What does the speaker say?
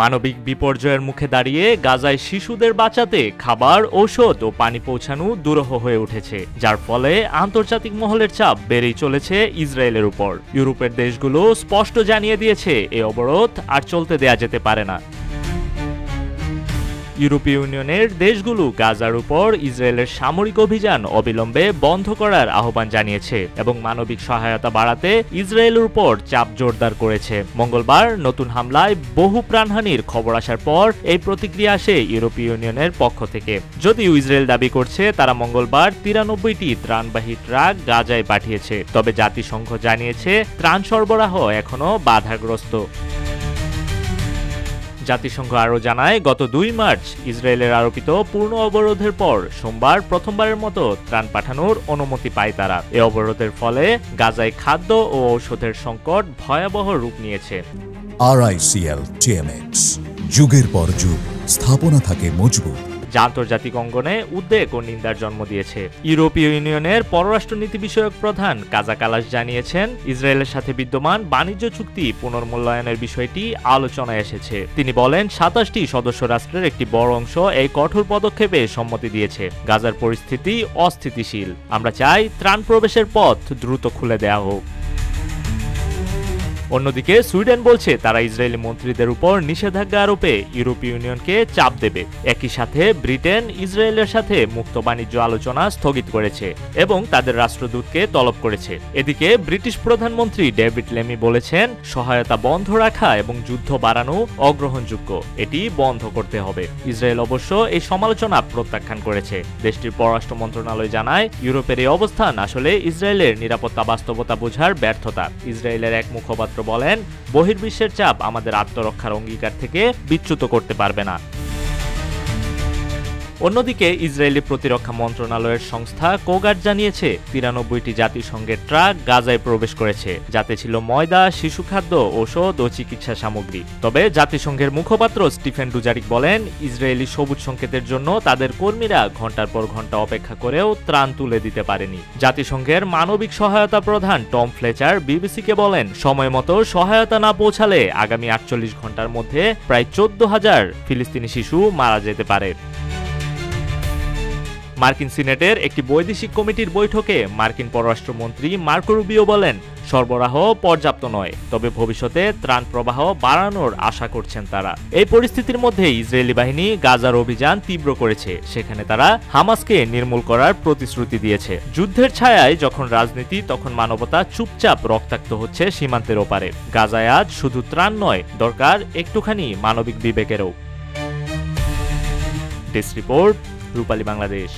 মানবিক বিপর্যয়ের মুখে দাঁড়িয়ে গাজায় শিশুদের বাঁচাতে খাবার, ঔষধ ও পানি পৌঁছানো দুরূহ হয়ে উঠেছে, যার ফলে আন্তর্জাতিক মহলের চাপ বেড়েই চলেছে ইসরায়েলের উপর। ইউরোপের দেশগুলো স্পষ্ট জানিয়ে দিয়েছে এই অবরোধ আর চলতে দেয়া যেতে পারে না। ইউরোপীয় ইউনিয়নের দেশগুলো গাজার উপর ইসরায়েলের সামরিক অভিযান অবিলম্বে বন্ধ করার আহ্বান জানিয়েছে এবং মানবিক সহায়তা বাড়াতে ইসরায়েলের উপর চাপ জোরদার করেছে। মঙ্গলবার নতুন হামলায় বহু প্রাণহানির খবর আসার পর এই প্রতিক্রিয়া আসে ইউরোপীয় ইউনিয়নের পক্ষ থেকে। যদিও ইসরায়েল দাবি করছে তারা মঙ্গলবার 93টি ত্রাণবাহী ট্রাক গাজায় পাঠিয়েছে, তবে জাতিসংঘ জানিয়েছে ত্রাণ সরবরাহ এখনো বাধাগ্রস্ত। জাতিসংঘ আরও জানায়, গত 2 মার্চ ইসরায়েলের আরোপিত পূর্ণ অবরোধের পর সোমবার প্রথমবারের মতো ত্রাণ পাঠানোর অনুমতি পায় তারা। এই অবরোধের ফলে গাজায় খাদ্য ও ঔষধের সংকট ভয়াবহ রূপ নিয়েছে। RICL TMX, যুগের পর যুগ স্থাপনা থাকে মজবুত, যা আন্তর্জাতিক অঙ্গনে উদ্বেগ ও নিন্দার জন্ম দিয়েছে। ইউরোপীয় ইউনিয়নের পররাষ্ট্রনীতি বিষয়ক প্রধান কাজা কালাস জানিয়েছেন, ইসরায়েলের সাথে বিদ্যমান বাণিজ্য চুক্তি পুনর্মূল্যায়নের বিষয়টি আলোচনায় এসেছে। তিনি বলেন, 27টি সদস্য রাষ্ট্রের একটি বড় অংশ এই কঠোর পদক্ষেপে সম্মতি দিয়েছে। গাজার পরিস্থিতি অস্থিতিশীল। আমরা চাই ত্রাণ প্রবেশের পথ দ্রুত খুলে দেয়া হোক। অন্যদিকে সুইডেন বলছে তারা ইসরায়েলি মন্ত্রীদের উপর নিষেধাজ্ঞা আরোপে ইউরোপীয় ইউনিয়নকে চাপ দেবে। একই সাথে ব্রিটেন ইসরায়েলের সাথে মুক্ত বাণিজ্য আলোচনা স্থগিত করেছে এবং তাদের রাষ্ট্রদূতকে তলব করেছে। এদিকে ব্রিটিশ প্রধানমন্ত্রী ডেভিড লেমি বলেছেন, সহায়তা বন্ধ রাখা এবং যুদ্ধ বাড়ানো অগ্রহণযোগ্য, এটি বন্ধ করতে হবে। ইসরায়েল অবশ্য এই সমালোচনা প্রত্যাখ্যান করেছে। দেশটির পররাষ্ট্র মন্ত্রণালয় জানায়, ইউরোপের এই অবস্থান আসলে ইসরায়েলের নিরাপত্তা বাস্তবতা বোঝার ব্যর্থতা। ইসরায়েলের এক মুখপাত্র বলেন, বহির্বিশ্বের চাপ আমাদের আত্মরক্ষার অঙ্গীকার থেকে বিচ্যুত করতে পারবে না। অন্যদিকে ইসরায়েলি প্রতিরক্ষা মন্ত্রণালয়ের সংস্থা কোগাট জানিয়েছে 93টি জাতিসংঘের ট্রাক গাজায় প্রবেশ করেছে, যাতে ছিল ময়দা, শিশু খাদ্য, ঔষধ ও চিকিৎসা সামগ্রী। তবে জাতিসংঘের মুখপাত্র স্টিফেন ডুজারিক বলেন, ইসরায়েলি সবুজ সংকেতের জন্য তাদের কর্মীরা ঘন্টার পর ঘন্টা অপেক্ষা করেও ত্রাণ তুলে দিতে পারেনি। জাতিসংঘের মানবিক সহায়তা প্রধান টম ফ্লেচার বিবিসিকে বলেন, সময় মতো সহায়তা না পৌঁছালে আগামী 48 ঘন্টার মধ্যে প্রায় 14,000 ফিলিস্তিনি শিশু মারা যেতে পারে। মার্কিন সিনেটের একটি বৈদেশিক কমিটির বৈঠকে মার্কিন পররাষ্ট্রমন্ত্রী মার্কো রুবিও বলেন, সরবরাহ পর্যাপ্ত নয়, তবে ভবিষ্যতে ত্রাণ প্রবাহ বাড়ানোর আশা করছেন তারা। এই পরিস্থিতির মধ্যে ইসরায়েলি বাহিনী গাজার অভিযান তীব্র করেছে, সেখানে তারা হামাসকে নির্মূল করার প্রতিশ্রুতি দিয়েছে। যুদ্ধের ছায়ায় যখন রাজনীতি, তখন মানবতা চুপচাপ রক্তাক্ত হচ্ছে সীমান্তের ওপারে। গাজায় আজ শুধু ত্রাণ নয়, দরকার একটুখানি মানবিক বিবেকেরও। ডেস্ক রিপোর্ট, রূপালী বাংলাদেশ।